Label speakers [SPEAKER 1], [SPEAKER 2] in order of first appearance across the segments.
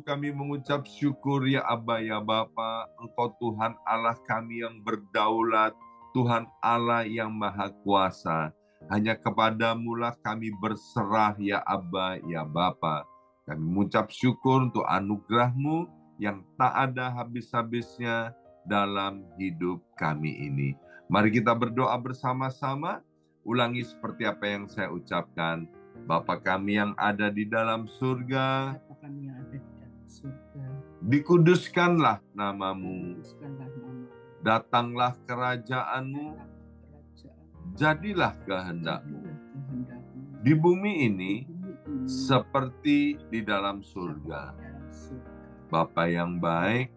[SPEAKER 1] kami mengucap syukur ya Aba ya Bapa, Engkau Tuhan Allah kami yang berdaulat, Tuhan Allah yang maha kuasa. Hanya kepadamu-lah kami berserah ya Aba ya Bapa. Kami mengucap syukur untuk anugerah-Mu yang tak ada habis-habisnya dalam hidup kami ini. Mari kita berdoa bersama-sama, ulangi seperti apa yang saya ucapkan. Bapa kami yang ada di dalam surga, dikuduskanlah namamu, datanglah kerajaan-Mu, jadilah kehendak-Mu di bumi ini seperti di dalam surga. Bapa yang baik,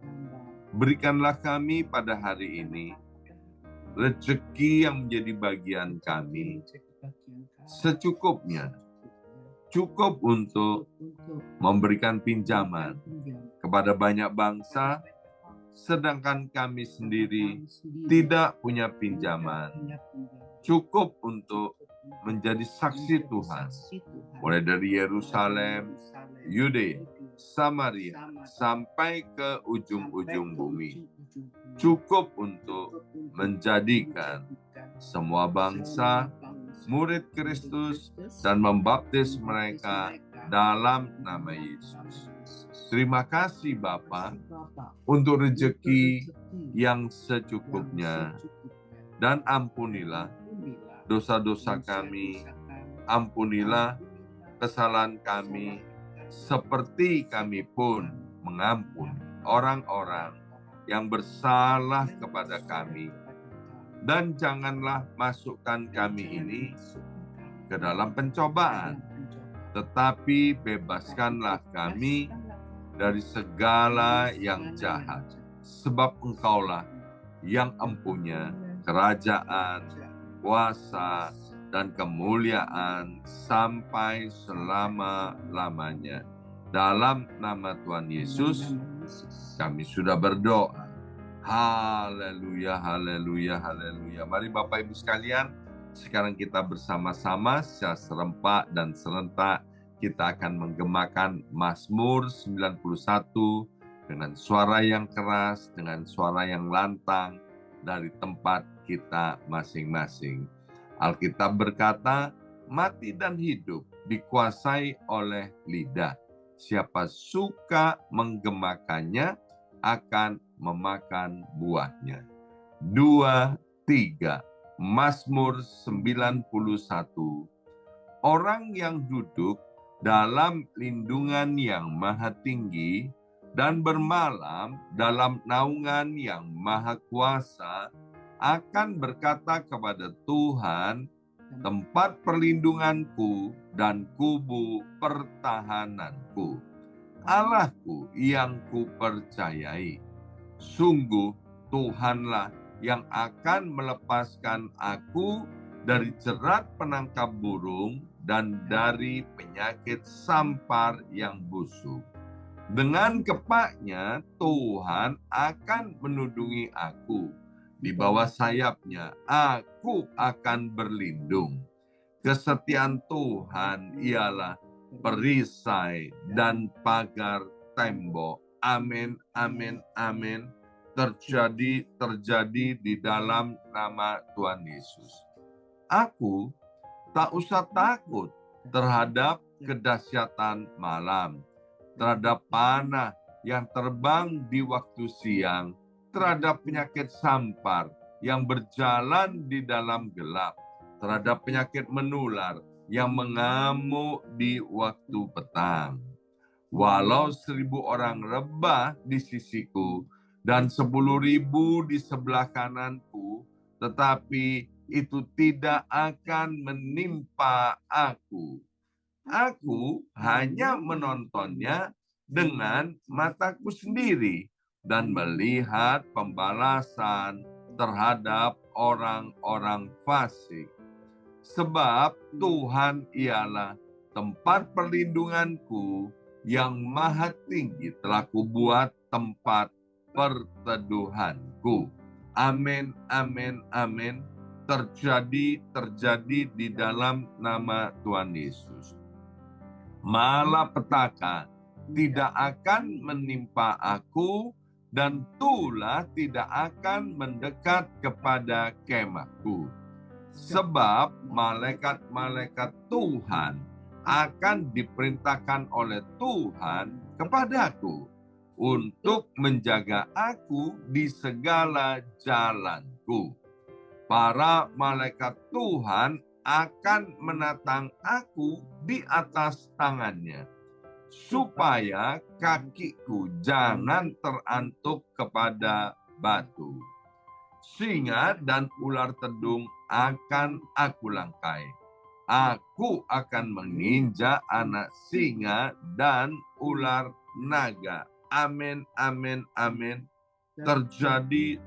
[SPEAKER 1] berikanlah kami pada hari ini rezeki yang menjadi bagian kami secukupnya, cukup untuk memberikan pinjaman kepada banyak bangsa, sedangkan kami sendiri tidak punya pinjaman. Cukup untuk menjadi saksi Tuhan, mulai dari Yerusalem, Yudea, Samaria, sampai ke ujung-ujung bumi. Cukup untuk menjadikan semua bangsa murid Kristus dan membaptis mereka dalam nama Yesus. Terima kasih Bapa untuk rezeki yang secukupnya, dan ampunilah dosa-dosa kami, ampunilah kesalahan kami, seperti kami pun mengampuni orang-orang yang bersalah kepada kami. Dan janganlah masukkan kami ini ke dalam pencobaan, tetapi bebaskanlah kami dari segala yang jahat. Sebab Engkaulah yang empunya kerajaan, kuasa, dan kemuliaan sampai selama-lamanya. Dalam nama Tuhan Yesus, kami sudah berdoa. Haleluya, haleluya, haleluya. Mari Bapak Ibu sekalian, sekarang kita bersama-sama secara serempak dan serentak kita akan menggemakan Mazmur 91 dengan suara yang keras, dengan suara yang lantang dari tempat kita masing-masing. Alkitab berkata, mati dan hidup dikuasai oleh lidah. Siapa suka menggemakannya akan memakan buahnya. 2, 3, Mazmur 91. Orang yang duduk dalam lindungan yang maha tinggi dan bermalam dalam naungan yang maha kuasa akan berkata kepada Tuhan, tempat perlindunganku dan kubu pertahananku, Allahku yang kupercayai. Sungguh Tuhanlah yang akan melepaskan aku dari jerat penangkap burung dan dari penyakit sampar yang busuk. Dengan kepaknya Tuhan akan menudungi aku. Di bawah sayapnya aku akan berlindung. Kesetiaan Tuhan ialah perisai dan pagar tembok. Amin, amin, amin. Terjadi di dalam nama Tuhan Yesus. Aku tak usah takut terhadap kedahsyatan malam, terhadap panah yang terbang di waktu siang, terhadap penyakit sampar yang berjalan di dalam gelap, terhadap penyakit menular yang mengamuk di waktu petang. Walau 1.000 orang rebah di sisiku dan 10.000 di sebelah kananku, tetapi itu tidak akan menimpa aku. Aku hanya menontonnya dengan mataku sendiri dan melihat pembalasan terhadap orang-orang fasik. Sebab Tuhan ialah tempat perlindunganku, yang maha tinggi telah kubuat tempat perteduhanku. Amin, amin, amin. Terjadi di dalam nama Tuhan Yesus. Malapetaka tidak akan menimpa aku, dan tulah tidak akan mendekat kepada kemahku. Sebab malaikat-malaikat Tuhan akan diperintahkan oleh Tuhan kepadaku untuk menjaga aku di segala jalanku. Para malaikat Tuhan akan menatang aku di atas tangannya, supaya kakiku jangan terantuk kepada batu. Singa dan ular tedung akan aku langkai. Aku akan menginjak anak singa dan ular naga. Amin, amin, amin. Terjadi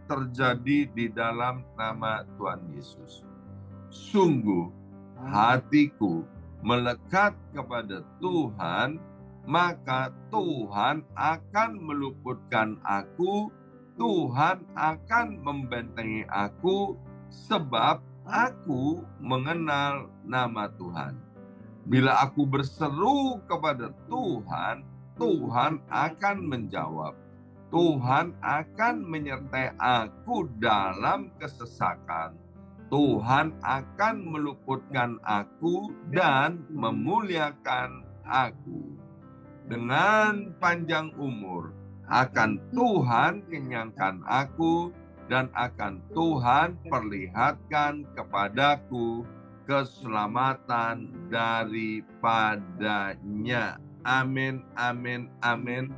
[SPEAKER 1] di dalam nama Tuhan Yesus. Sungguh hatiku melekat kepada Tuhan, maka Tuhan akan meluputkan aku, Tuhan akan membentengi aku, sebab aku mengenal nama Tuhan. Bila aku berseru kepada Tuhan, Tuhan akan menjawab. Tuhan akan menyertai aku dalam kesesakan. Tuhan akan meluputkan aku dan memuliakan aku. Dengan panjang umur akan Tuhan kenyangkan aku, dan akan Tuhan perlihatkan kepadaku keselamatan daripadanya. Amin, amin, amin.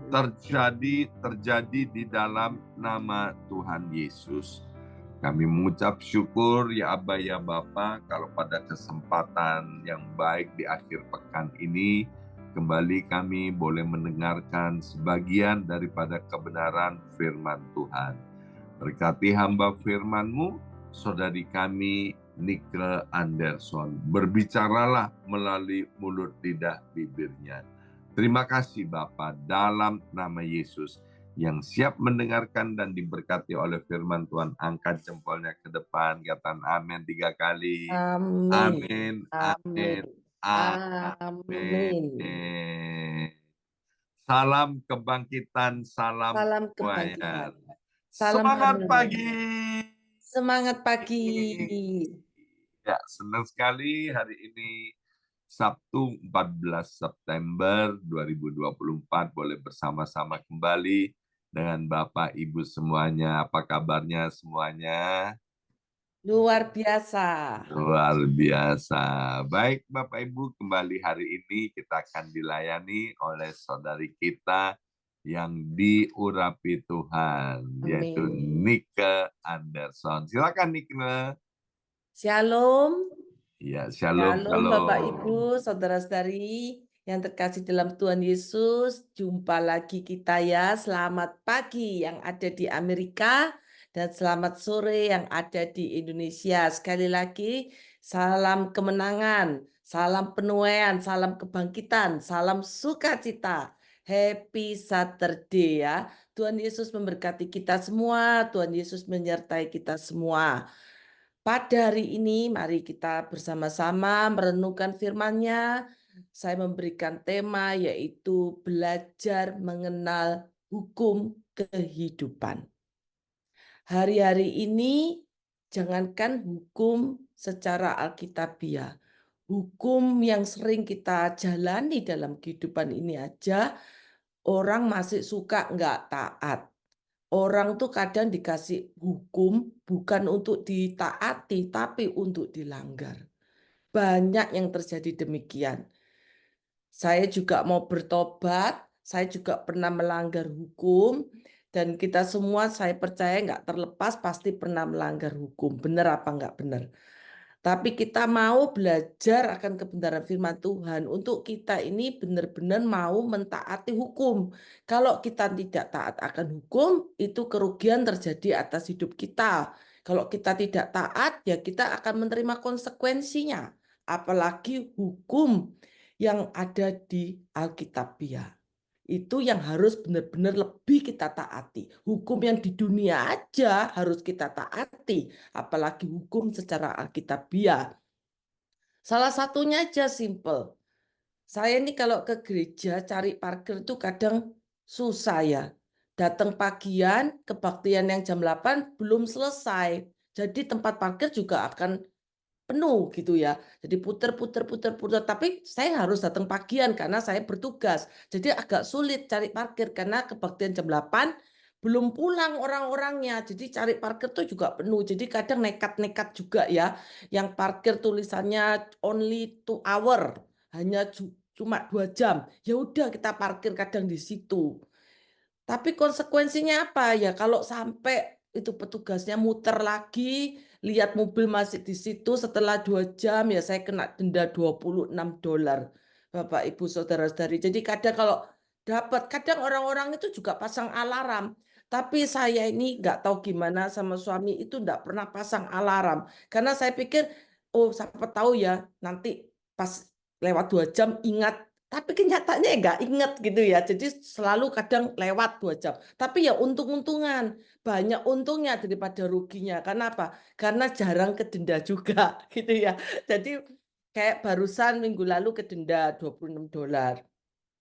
[SPEAKER 1] Terjadi di dalam nama Tuhan Yesus. Kami mengucap syukur ya Aba ya Bapa, kalau pada kesempatan yang baik di akhir pekan ini, kembali kami boleh mendengarkan sebagian daripada kebenaran firman Tuhan. Berkati hamba firman-Mu, saudari kami Nike Anderson. Berbicaralah melalui mulut lidah bibirnya. Terima kasih Bapa, dalam nama Yesus. Yang siap mendengarkan dan diberkati oleh firman Tuhan, angkat jempolnya ke depan, katakan amin 3 kali.
[SPEAKER 2] Amin.
[SPEAKER 1] Amin, amin,
[SPEAKER 2] Amin.
[SPEAKER 1] amin. Salam kebangkitan, salam
[SPEAKER 2] Salam
[SPEAKER 1] kemuliaan.
[SPEAKER 2] kebangkitan. Salam
[SPEAKER 1] Semangat
[SPEAKER 2] kemenangan.
[SPEAKER 1] pagi.
[SPEAKER 2] Semangat pagi.
[SPEAKER 1] Ya, senang sekali hari ini Sabtu 14 September 2024 boleh bersama-sama kembali dengan Bapak Ibu semuanya. Apa kabarnya semuanya?
[SPEAKER 2] Luar biasa.
[SPEAKER 1] Luar biasa. Baik Bapak Ibu, kembali hari ini kita akan dilayani oleh saudari kita yang diurapi Tuhan, yaitu
[SPEAKER 2] Amin.
[SPEAKER 1] Nike Anderson. Silakan Nike.
[SPEAKER 2] Shalom.
[SPEAKER 1] Ya, shalom,
[SPEAKER 2] Shalom Bapak
[SPEAKER 1] shalom.
[SPEAKER 2] Ibu, saudara-saudari yang terkasih dalam Tuhan Yesus. Jumpa lagi kita ya. Selamat pagi yang ada di Amerika dan selamat sore yang ada di Indonesia. Sekali lagi, salam kemenangan, salam penuaian, salam kebangkitan, salam sukacita. Happy Saturday ya. Tuhan Yesus memberkati kita semua, Tuhan Yesus menyertai kita semua. Pada hari ini, mari kita bersama-sama merenungkan firman-Nya. Saya memberikan tema yaitu belajar mengenal hukum kehidupan. Hari-hari ini, jangankan hukum secara alkitabiah, hukum yang sering kita jalani dalam kehidupan ini aja, orang masih suka nggak taat. Orang tuh kadang dikasih hukum bukan untuk ditaati, tapi untuk dilanggar. Banyak yang terjadi demikian. Saya juga mau bertobat, saya juga pernah melanggar hukum, dan kita semua saya percaya nggak terlepas pasti pernah melanggar hukum. Benar apa nggak benar? Tapi kita mau belajar akan kebenaran firman Tuhan untuk kita ini benar-benar mau mentaati hukum. Kalau kita tidak taat akan hukum, itu kerugian terjadi atas hidup kita. Kalau kita tidak taat, ya kita akan menerima konsekuensinya. Apalagi hukum yang ada di Alkitabiah. Itu yang harus benar-benar lebih kita taati. Hukum yang di dunia aja harus kita taati, apalagi hukum secara alkitabiah. Salah satunya aja simple. Saya ini kalau ke gereja cari parkir itu kadang susah ya. Datang pagian, kebaktian yang jam 8 belum selesai. Jadi tempat parkir juga akan penuh gitu ya. Jadi puter. Tapi saya harus datang pagian karena saya bertugas. Jadi agak sulit cari parkir karena kebaktian jam 8 belum pulang orang-orangnya. Jadi cari parkir tuh juga penuh. Jadi kadang nekat-nekat juga ya. Yang parkir tulisannya only 2 hour, hanya cuma 2 jam. Ya udah kita parkir kadang di situ. Tapi konsekuensinya apa ya kalau sampai itu petugasnya muter lagi, lihat mobil masih di situ setelah 2 jam ya saya kena denda $26, Bapak, Ibu, saudara-saudari. Jadi kadang kalau dapat, kadang orang-orang itu juga pasang alarm, tapi saya ini nggak tahu gimana sama suami itu nggak pernah pasang alarm. Karena saya pikir, oh siapa tahu ya nanti pas lewat 2 jam ingat, tapi kenyataannya ya nggak inget gitu ya, jadi selalu kadang lewat 2 jam. Tapi ya untung-untungan, banyak untungnya daripada ruginya. Karena apa? Karena jarang kedenda juga gitu ya. Jadi kayak barusan minggu lalu kedenda $26.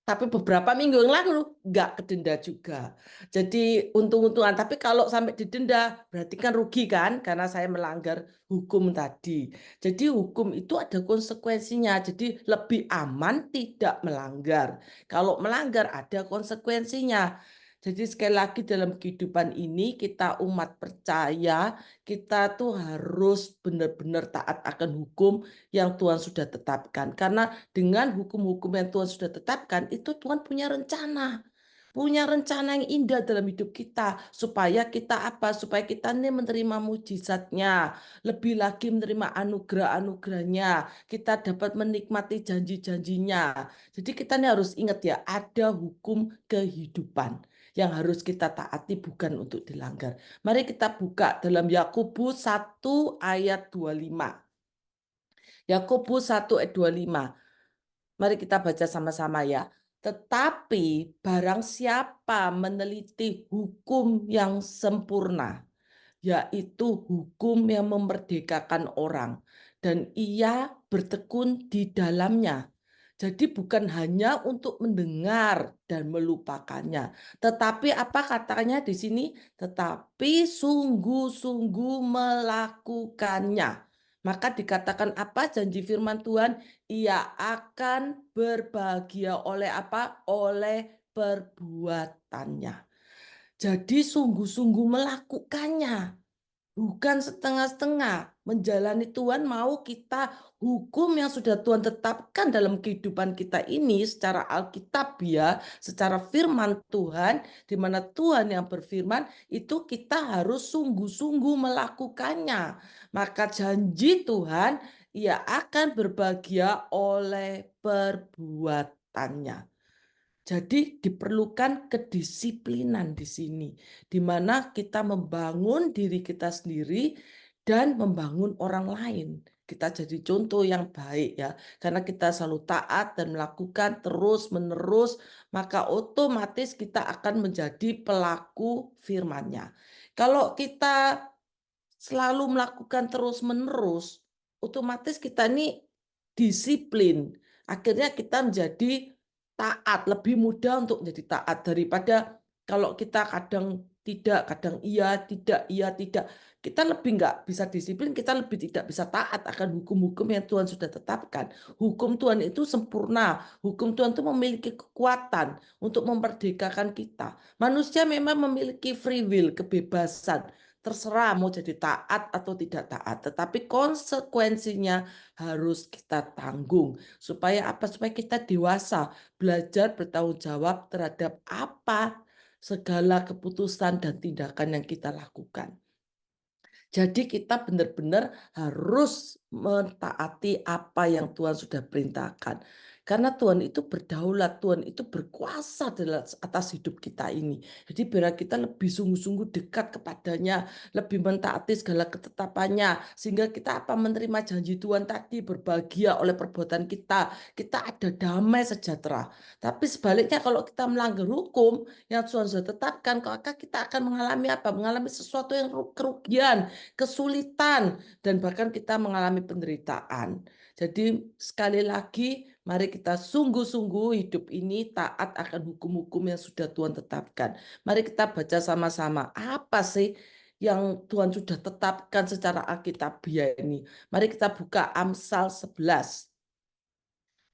[SPEAKER 2] Tapi beberapa minggu yang lalu nggak kedenda juga. Jadi untung-untungan. Tapi kalau sampai didenda berarti kan rugi kan karena saya melanggar hukum tadi. Jadi hukum itu ada konsekuensinya. Jadi lebih aman tidak melanggar. Kalau melanggar ada konsekuensinya. Jadi sekali lagi dalam kehidupan ini kita umat percaya, kita tuh harus benar-benar taat akan hukum yang Tuhan sudah tetapkan. Karena dengan hukum-hukum yang Tuhan sudah tetapkan, itu Tuhan punya rencana. Punya rencana yang indah dalam hidup kita. Supaya kita apa? Supaya kita ini menerima mujizatnya. Lebih lagi menerima anugerah-anugerahnya. Kita dapat menikmati janji-janjinya. Jadi kita ini harus ingat ya, ada hukum kehidupan yang harus kita taati bukan untuk dilanggar. Mari kita buka dalam Yakobus 1 ayat 25. Yakobus 1 ayat 25. Mari kita baca sama-sama ya. Tetapi barang siapa meneliti hukum yang sempurna, yaitu hukum yang memerdekakan orang, dan ia bertekun di dalamnya. Jadi bukan hanya untuk mendengar dan melupakannya, tetapi apa katanya di sini? Tetapi sungguh-sungguh melakukannya. Maka dikatakan apa janji firman Tuhan? Ia akan berbahagia oleh apa? Oleh perbuatannya. Jadi sungguh-sungguh melakukannya. Bukan setengah-setengah. Menjalani Tuhan mau kita hukum yang sudah Tuhan tetapkan dalam kehidupan kita ini secara Alkitabiah, secara firman Tuhan, di mana Tuhan yang berfirman, itu kita harus sungguh-sungguh melakukannya. Maka janji Tuhan, ia akan berbahagia oleh perbuatannya. Jadi diperlukan kedisiplinan di sini, di mana kita membangun diri kita sendiri dan membangun orang lain. Kita jadi contoh yang baik ya, karena kita selalu taat dan melakukan terus-menerus, maka otomatis kita akan menjadi pelaku firman-Nya. Kalau kita selalu melakukan terus-menerus, otomatis kita ini disiplin. Akhirnya kita menjadi taat, lebih mudah untuk menjadi taat daripada kalau kita kadang tidak, kadang iya, tidak, iya, tidak. Kita lebih nggak bisa disiplin, kita lebih tidak bisa taat akan hukum-hukum yang Tuhan sudah tetapkan. Hukum Tuhan itu sempurna. Hukum Tuhan itu memiliki kekuatan untuk memerdekakan kita. Manusia memang memiliki free will, kebebasan. Terserah mau jadi taat atau tidak taat. Tetapi konsekuensinya harus kita tanggung. Supaya apa? Supaya kita dewasa. Belajar bertanggung jawab terhadap apa segala keputusan dan tindakan yang kita lakukan. Jadi kita benar-benar harus mentaati apa yang Tuhan sudah perintahkan. Karena Tuhan itu berdaulat, Tuhan itu berkuasa atas hidup kita ini. Jadi biar kita lebih sungguh-sungguh dekat kepadanya, lebih mentaati segala ketetapannya. Sehingga kita apa menerima janji Tuhan tadi, berbahagia oleh perbuatan kita. Kita ada damai sejahtera. Tapi sebaliknya kalau kita melanggar hukum yang Tuhan sudah tetapkan, maka kita akan mengalami apa? Mengalami sesuatu yang kerugian, kesulitan, dan bahkan kita mengalami penderitaan. Jadi sekali lagi mari kita sungguh-sungguh hidup ini taat akan hukum-hukum yang sudah Tuhan tetapkan. Mari kita baca sama-sama, apa sih yang Tuhan sudah tetapkan secara alkitabiah ini. Mari kita buka Amsal 11.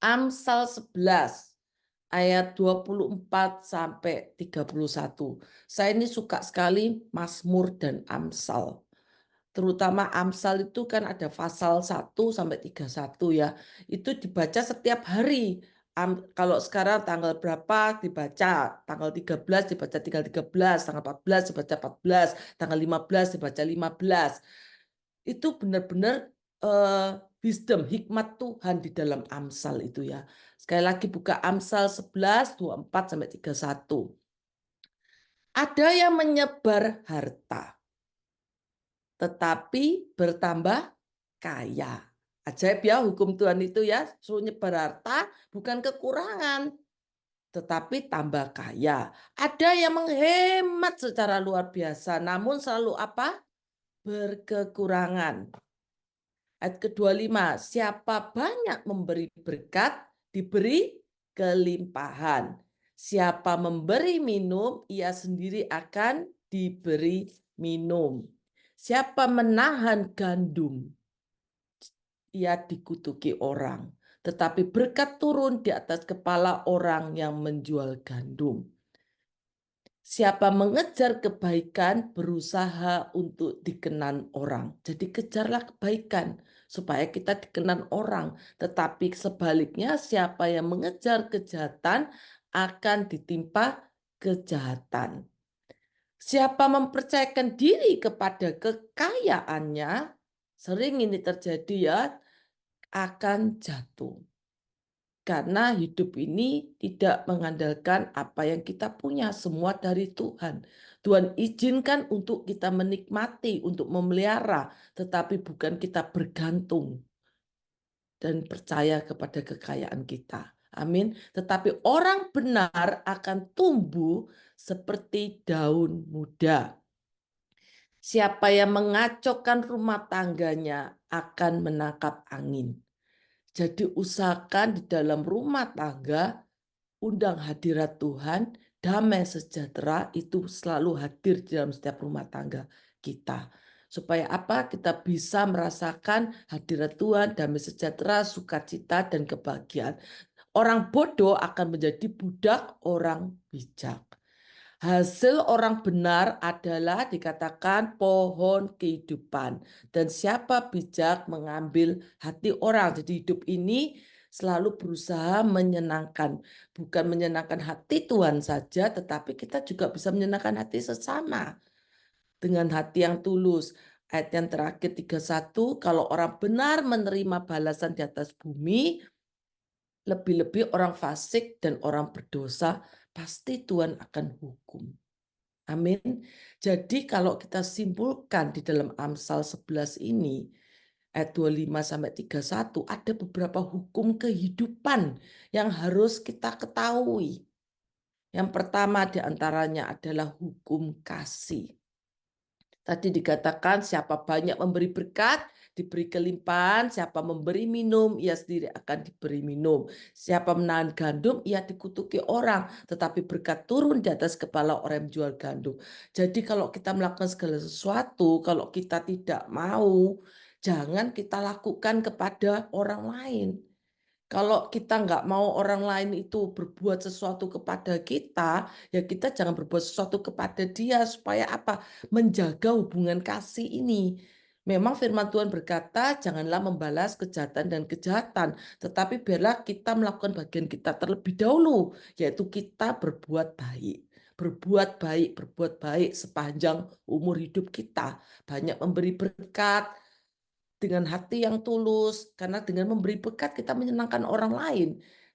[SPEAKER 2] Amsal 11 ayat 24 sampai 31. Saya ini suka sekali Mazmur dan Amsal. Terutama Amsal itu kan ada pasal 1 sampai 31 ya. Itu dibaca setiap hari. Kalau sekarang tanggal berapa dibaca, tanggal 13 dibaca tanggal 13, tanggal 14 dibaca 14, tanggal 15 dibaca 15. Itu benar-benar wisdom, hikmat Tuhan di dalam Amsal itu ya. Sekali lagi buka Amsal 11, 24 sampai 31. Ada yang menyebar harta, tetapi bertambah kaya. Ajaib ya hukum Tuhan itu ya, suruh nyebar harta bukan kekurangan, tetapi tambah kaya. Ada yang menghemat secara luar biasa, namun selalu apa? Berkekurangan. Ayat ke-25, siapa banyak memberi berkat, diberi kelimpahan. Siapa memberi minum, ia sendiri akan diberi minum. Siapa menahan gandum, ia dikutuki orang. Tetapi berkat turun di atas kepala orang yang menjual gandum. Siapa mengejar kebaikan berusaha untuk dikenan orang. Jadi kejarlah kebaikan supaya kita dikenan orang. Tetapi sebaliknya siapa yang mengejar kejahatan akan ditimpa kejahatan. Siapa mempercayakan diri kepada kekayaannya, sering ini terjadi ya, akan jatuh. Karena hidup ini tidak mengandalkan apa yang kita punya, semua dari Tuhan. Tuhan izinkan untuk kita menikmati, untuk memelihara, tetapi bukan kita bergantung dan percaya kepada kekayaan kita. Amin. Tetapi orang benar akan tumbuh seperti daun muda. Siapa yang mengacaukan rumah tangganya akan menangkap angin. Jadi usahakan di dalam rumah tangga, undang hadirat Tuhan, damai sejahtera itu selalu hadir di dalam setiap rumah tangga kita. Supaya apa? Kita bisa merasakan hadirat Tuhan, damai sejahtera, sukacita, dan kebahagiaan. Orang bodoh akan menjadi budak orang bijak. Hasil orang benar adalah dikatakan pohon kehidupan. Dan siapa bijak mengambil hati orang. Jadi hidup ini selalu berusaha menyenangkan. Bukan menyenangkan hati Tuhan saja, tetapi kita juga bisa menyenangkan hati sesama. Dengan hati yang tulus. Ayat yang terakhir 31, kalau orang benar menerima balasan di atas bumi, lebih-lebih orang fasik dan orang berdosa, pasti Tuhan akan hukum. Amin. Jadi kalau kita simpulkan di dalam Amsal 11 ini, ayat 25 sampai 31, ada beberapa hukum kehidupan yang harus kita ketahui. Yang pertama di antaranya adalah hukum kasih. Tadi dikatakan siapa banyak memberi berkat, diberi kelimpahan, siapa memberi minum, ia sendiri akan diberi minum. Siapa menahan gandum, ia dikutuki orang, tetapi berkat turun di atas kepala orang yang jual gandum. Jadi kalau kita melakukan segala sesuatu, kalau kita tidak mau, jangan kita lakukan kepada orang lain. Kalau kita nggak mau orang lain itu berbuat sesuatu kepada kita, ya kita jangan berbuat sesuatu kepada dia supaya apa? Menjaga hubungan kasih ini. Memang firman Tuhan berkata, janganlah membalas kejahatan dan kejahatan, tetapi biarlah kita melakukan bagian kita terlebih dahulu, yaitu kita berbuat baik. Berbuat baik sepanjang umur hidup kita. Banyak memberi berkat, dengan hati yang tulus, karena dengan memberi berkat kita menyenangkan orang lain.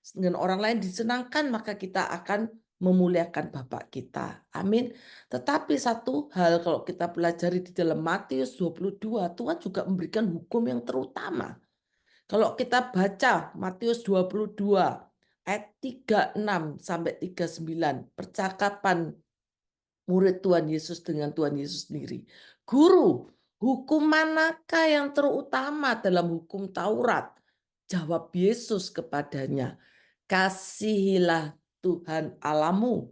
[SPEAKER 2] Dengan orang lain disenangkan, maka kita akan memuliakan Bapa kita. Amin. Tetapi satu hal kalau kita pelajari di dalam Matius 22, Tuhan juga memberikan hukum yang terutama. Kalau kita baca Matius 22 ayat 36 sampai 39, percakapan murid Tuhan Yesus dengan Tuhan Yesus sendiri. Guru, hukum manakah yang terutama dalam hukum Taurat? Jawab Yesus kepadanya, kasihilah Tuhan Allahmu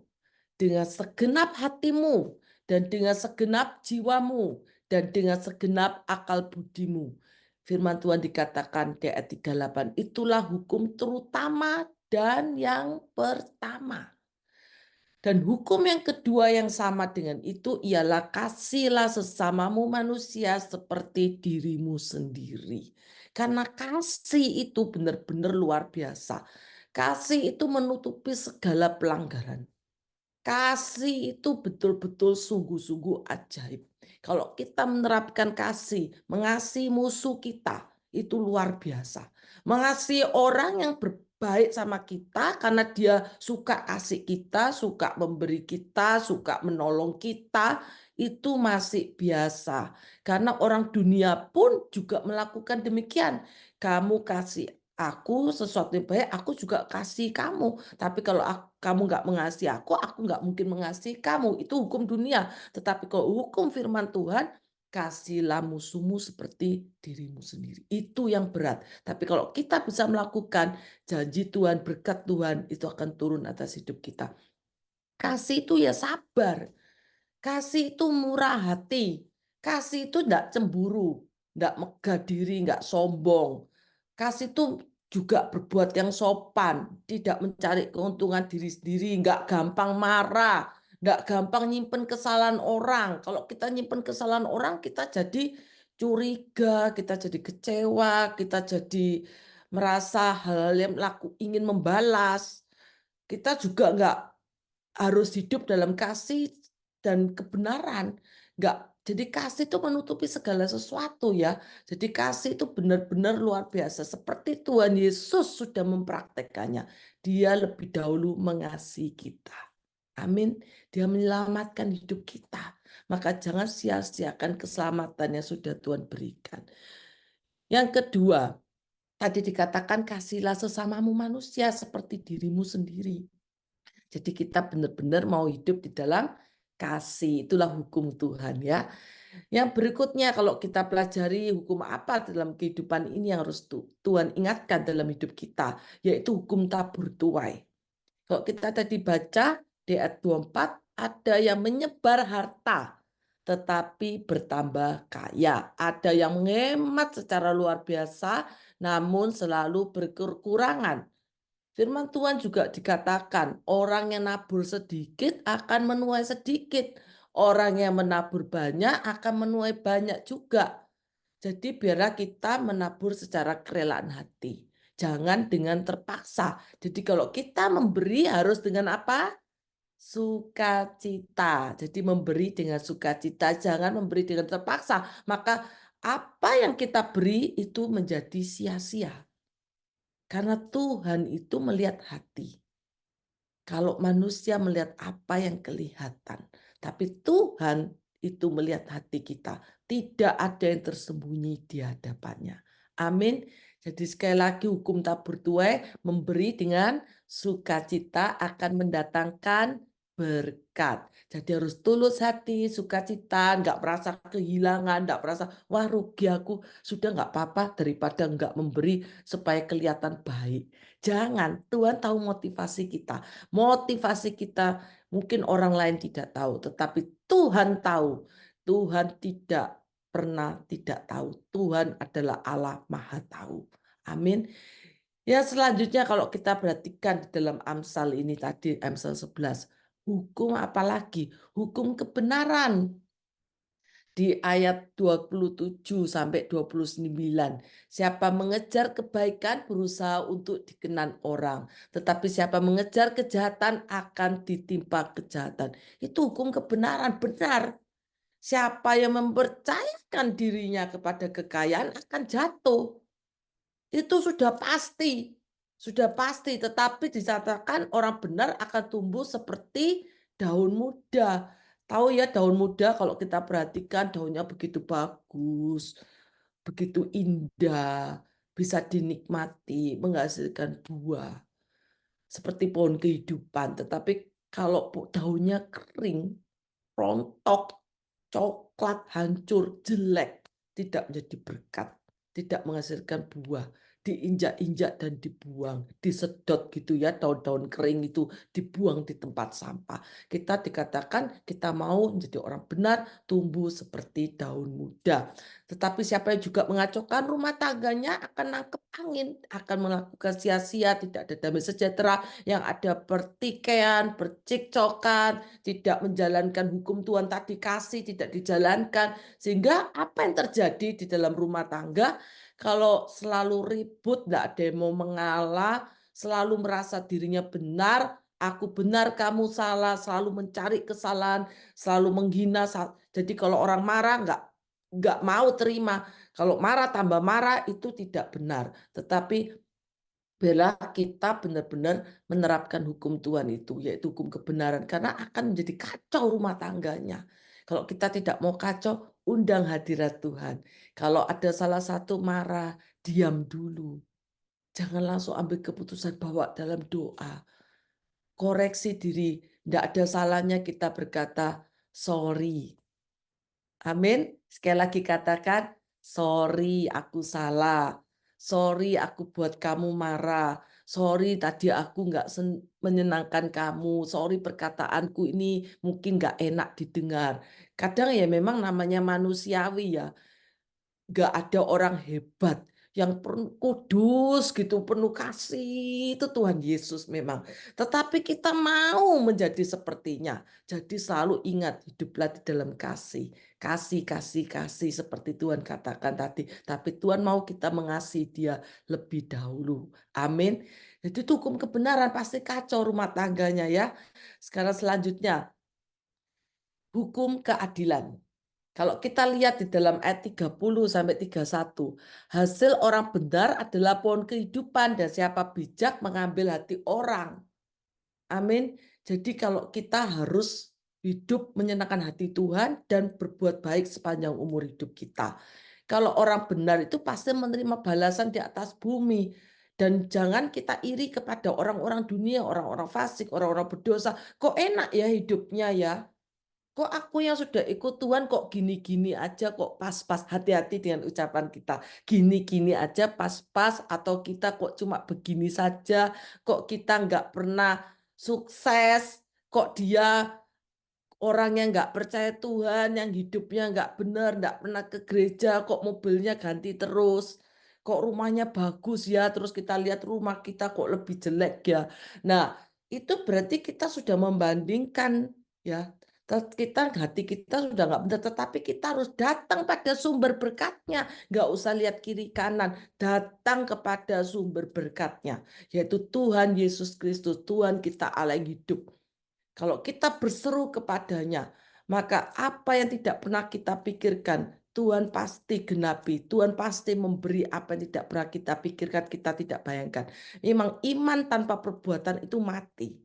[SPEAKER 2] dengan segenap hatimu dan dengan segenap jiwamu dan dengan segenap akal budimu. Firman Tuhan dikatakan di ayat 38, itulah hukum terutama dan yang pertama. Dan hukum yang kedua yang sama dengan itu ialah kasihlah sesamamu manusia seperti dirimu sendiri. Karena kasih itu benar-benar luar biasa. Kasih itu menutupi segala pelanggaran. Kasih itu betul-betul sungguh-sungguh ajaib. Kalau kita menerapkan kasih, mengasihi musuh kita, itu luar biasa. Mengasihi orang yang berbaik sama kita karena dia suka kasih kita, suka memberi kita, suka menolong kita, itu masih biasa. Karena orang dunia pun juga melakukan demikian. Kamu kasih aku sesuatu yang baik, aku juga kasih kamu. Tapi kalau kamu nggak mengasihi aku nggak mungkin mengasihi kamu. Itu hukum dunia. Tetapi kalau hukum firman Tuhan, kasihlah musuhmu seperti dirimu sendiri. Itu yang berat. Tapi kalau kita bisa melakukan janji Tuhan, berkat Tuhan, itu akan turun atas hidup kita. Kasih itu ya sabar. Kasih itu murah hati. Kasih itu enggak cemburu, enggak megah diri, enggak sombong. Kasih itu juga berbuat yang sopan, tidak mencari keuntungan diri sendiri, enggak gampang marah, enggak gampang nyimpen kesalahan orang. Kalau kita nyimpen kesalahan orang, kita jadi curiga, kita jadi kecewa, kita jadi merasa hal yang ingin membalas. Kita juga enggak harus hidup dalam kasih dan kebenaran. Jadi kasih itu menutupi segala sesuatu ya. Jadi kasih itu benar-benar luar biasa. Seperti Tuhan Yesus sudah mempraktekannya. Dia lebih dahulu mengasihi kita. Amin. Dia menyelamatkan hidup kita. Maka jangan sia-siakan keselamatan yang sudah Tuhan berikan. Yang kedua, tadi dikatakan kasihlah sesamamu manusia seperti dirimu sendiri. Jadi kita benar-benar mau hidup di dalam kasih. Itulah hukum Tuhan ya. Yang berikutnya kalau kita pelajari hukum apa dalam kehidupan ini yang harus Tuhan ingatkan dalam hidup kita. Yaitu hukum tabur tuai. Kalau kita tadi baca di ayat 24, ada yang menyebar harta tetapi bertambah kaya. Ada yang menghemat secara luar biasa namun selalu berkekurangan. Firman Tuhan juga dikatakan, orang yang nabur sedikit akan menuai sedikit. Orang yang menabur banyak akan menuai banyak juga. Jadi biarlah kita menabur secara kerelaan hati. Jangan dengan terpaksa. Jadi kalau kita memberi harus dengan apa? Sukacita. Jadi memberi dengan sukacita. Jangan memberi dengan terpaksa. Maka apa yang kita beri itu menjadi sia-sia. Karena Tuhan itu melihat hati. Kalau manusia melihat apa yang kelihatan, tapi Tuhan itu melihat hati kita. Tidak ada yang tersembunyi di hadapannya. Amin. Jadi sekali lagi hukum tabur tuai memberi dengan sukacita akan mendatangkan berkat. Jadi harus tulus hati, sukacita, nggak merasa kehilangan, nggak merasa wah rugi aku, sudah nggak apa-apa daripada nggak memberi supaya kelihatan baik. Jangan, Tuhan tahu motivasi kita. Motivasi kita mungkin orang lain tidak tahu, tetapi Tuhan tahu. Tuhan tidak pernah tidak tahu. Tuhan adalah Allah Maha Tahu. Amin. Ya selanjutnya kalau kita perhatikan di dalam Amsal ini tadi, Amsal 11. Hukum apalagi? Hukum kebenaran di ayat 27 sampai 29. Siapa mengejar kebaikan berusaha untuk dikenan orang, tetapi siapa mengejar kejahatan akan ditimpa kejahatan. Itu hukum kebenaran, benar. Siapa yang mempercayakan dirinya kepada kekayaan akan jatuh. Itu sudah pasti. Sudah pasti, tetapi disatakan orang benar akan tumbuh seperti daun muda. Tahu ya daun muda kalau kita perhatikan daunnya begitu bagus, begitu indah, bisa dinikmati, menghasilkan buah. Seperti pohon kehidupan, tetapi kalau daunnya kering, rontok, coklat, hancur, jelek, tidak menjadi berkat, tidak menghasilkan buah. diinjak-injak dan dibuang, disedot gitu ya, daun-daun kering itu dibuang di tempat sampah. Kita dikatakan kita mau menjadi orang benar, tumbuh seperti daun muda. Tetapi siapa yang juga mengacaukan rumah tangganya akan nangkep angin, akan melakukan sia-sia, tidak ada damai sejahtera, yang ada pertikaian, percekcokan, tidak menjalankan hukum Tuhan tadi kasih, tidak dijalankan. Sehingga apa yang terjadi di dalam rumah tangga, kalau selalu ribut, tidak ada yang mau mengalah, selalu merasa dirinya benar, aku benar, kamu salah, selalu mencari kesalahan, selalu menghina. Jadi kalau orang marah, nggak mau terima. Kalau marah tambah marah itu tidak benar. Tetapi bila kita benar-benar menerapkan hukum Tuhan itu, yaitu hukum kebenaran, karena akan menjadi kacau rumah tangganya. Kalau kita tidak mau kacau, undang hadirat Tuhan. Kalau ada salah satu marah, diam dulu. Jangan langsung ambil keputusan, bawa dalam doa. Koreksi diri, tidak ada salahnya kita berkata, sorry. Amin. Sekali lagi katakan, sorry aku salah. Sorry aku buat kamu marah. Sorry tadi aku nggak menyenangkan kamu. Sorry perkataanku ini mungkin nggak enak didengar. Kadang ya memang namanya manusiawi ya. Nggak ada orang hebat yang kudus gitu, penuh kasih, itu Tuhan Yesus memang. Tetapi kita mau menjadi sepertinya. Jadi selalu ingat, hiduplah di dalam kasih. Kasih, kasih, kasih seperti Tuhan katakan tadi. Tapi Tuhan mau kita mengasihi dia lebih dahulu. Amin. Jadi itu hukum kebenaran pasti kacau rumah tangganya ya. Sekarang selanjutnya, hukum keadilan. Kalau kita lihat di dalam ayat 30 sampai 31, hasil orang benar adalah pohon kehidupan dan siapa bijak mengambil hati orang. Amin. Jadi kalau kita harus hidup menyenangkan hati Tuhan dan berbuat baik sepanjang umur hidup kita. Kalau orang benar itu pasti menerima balasan di atas bumi. Dan jangan kita iri kepada orang-orang dunia, orang-orang fasik, orang-orang berdosa. Kok enak ya hidupnya ya? Kok aku yang sudah ikut Tuhan kok gini-gini aja, kok pas-pas. Hati-hati dengan ucapan kita. Gini-gini aja pas-pas, atau kita kok cuma begini saja, kok kita nggak pernah sukses, kok dia orang yang nggak percaya Tuhan, yang hidupnya nggak benar, nggak pernah ke gereja, kok mobilnya ganti terus, kok rumahnya bagus ya, terus kita lihat rumah kita kok lebih jelek ya. Nah, itu berarti kita sudah membandingkan ya. Hati kita sudah nggak benar, tetapi kita harus datang pada sumber berkatnya. Nggak usah lihat kiri kanan, datang kepada sumber berkatnya, yaitu Tuhan Yesus Kristus, Tuhan kita Allah yang hidup. Kalau kita berseru kepadanya, maka apa yang tidak pernah kita pikirkan, Tuhan pasti genapi. Tuhan pasti memberi apa yang tidak pernah kita pikirkan, kita tidak bayangkan. Memang iman tanpa perbuatan itu mati.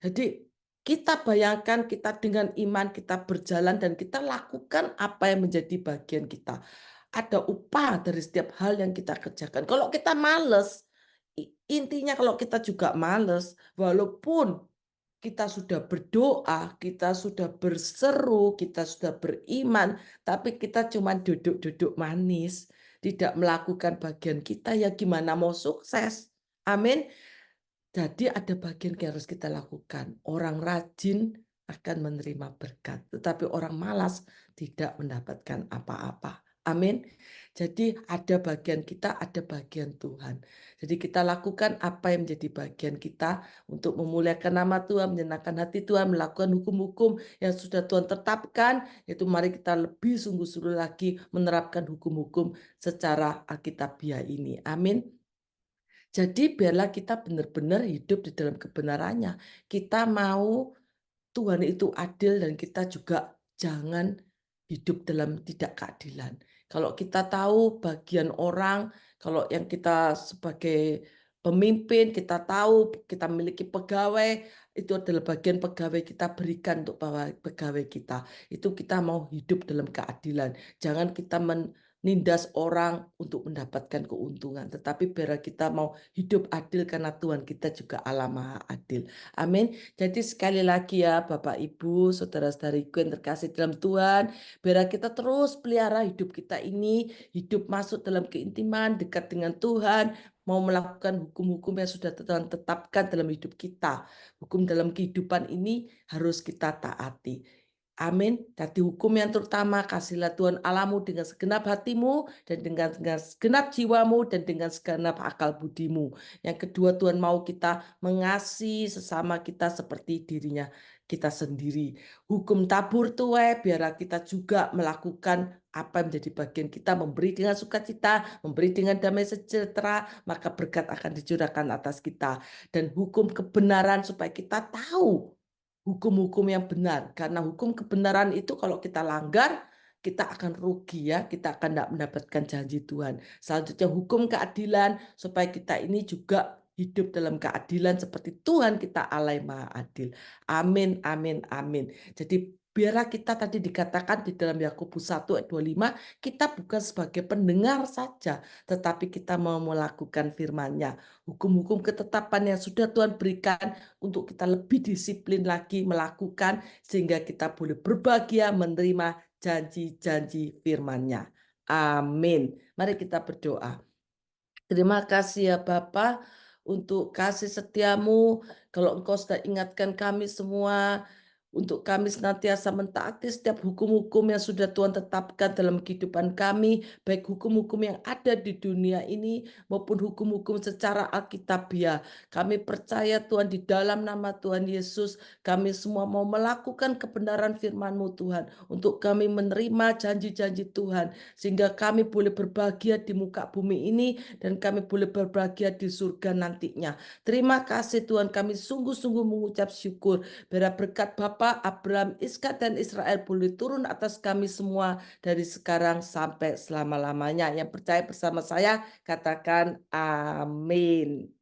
[SPEAKER 2] Jadi kita bayangkan, kita dengan iman kita berjalan dan kita lakukan apa yang menjadi bagian kita. Ada upah dari setiap hal yang kita kerjakan. Kalau kita males, intinya kalau kita juga males, walaupun kita sudah berdoa, kita sudah berseru, kita sudah beriman, tapi kita cuma duduk-duduk manis, tidak melakukan bagian kita, ya gimana mau sukses? Amin. Jadi ada bagian yang harus kita lakukan. Orang rajin akan menerima berkat, tetapi orang malas tidak mendapatkan apa-apa. Amin. Jadi ada bagian kita, ada bagian Tuhan. Jadi kita lakukan apa yang menjadi bagian kita untuk memuliakan nama Tuhan, menyenangkan hati Tuhan, melakukan hukum-hukum yang sudah Tuhan tetapkan. Yaitu mari kita lebih sungguh-sungguh lagi menerapkan hukum-hukum secara alkitabiah ini. Amin. Jadi biarlah kita benar-benar hidup di dalam kebenarannya. Kita mau Tuhan itu adil dan kita juga jangan hidup dalam tidak keadilan. Kalau kita tahu bagian orang, kalau yang kita sebagai pemimpin, kita tahu kita memiliki pegawai, itu adalah bagian pegawai kita berikan untuk pegawai kita. Itu kita mau hidup dalam keadilan. Jangan kita nindas orang untuk mendapatkan keuntungan, tetapi biar kita mau hidup adil karena Tuhan kita juga Allah Maha Adil. Amin. Jadi sekali lagi ya Bapak Ibu, saudara-saudariku yang terkasih dalam Tuhan, biar kita terus pelihara hidup kita ini, hidup masuk dalam keintiman, dekat dengan Tuhan, mau melakukan hukum-hukum yang sudah Tuhan tetapkan dalam hidup kita. Hukum dalam kehidupan ini harus kita taati. Amin. Jadi hukum yang terutama, kasihlah Tuhan Allahmu dengan segenap hatimu dan dengan segenap jiwamu dan dengan segenap akal budimu. Yang kedua, Tuhan mau kita mengasihi sesama kita seperti dirinya kita sendiri. Hukum tabur tuai, biarlah kita juga melakukan apa yang menjadi bagian kita, memberi dengan sukacita, memberi dengan damai sejahtera, maka berkat akan dicurahkan atas kita. Dan hukum kebenaran supaya kita tahu hukum-hukum yang benar, karena hukum kebenaran itu kalau kita langgar, kita akan rugi ya, kita akan tidak mendapatkan janji Tuhan. Selanjutnya hukum keadilan, supaya kita ini juga hidup dalam keadilan seperti Tuhan kita Allah yang Maha Adil. Amin, amin, amin. Jadi biarlah kita tadi dikatakan di dalam Yakobus 1 ayat 25, kita bukan sebagai pendengar saja, tetapi kita mau melakukan firman-Nya. Hukum-hukum ketetapan yang sudah Tuhan berikan untuk kita lebih disiplin lagi melakukan sehingga kita boleh berbahagia menerima janji-janji firman-Nya. Amin. Mari kita berdoa. Terima kasih ya Bapa untuk kasih setiamu. Kalau Engkau sudah ingatkan kami semua, untuk kami senantiasa mentaati setiap hukum-hukum yang sudah Tuhan tetapkan dalam kehidupan kami, baik hukum-hukum yang ada di dunia ini maupun hukum-hukum secara alkitabiah. Kami percaya Tuhan di dalam nama Tuhan Yesus, kami semua mau melakukan kebenaran firman-Mu Tuhan, untuk kami menerima janji-janji Tuhan, sehingga kami boleh berbahagia di muka bumi ini dan kami boleh berbahagia di surga nantinya. Terima kasih Tuhan, kami sungguh-sungguh mengucap syukur. Biar berkat Bapa Abraham, Iskak dan Israel boleh turun atas kami semua dari sekarang sampai selama-lamanya. Yang percaya bersama saya katakan amin.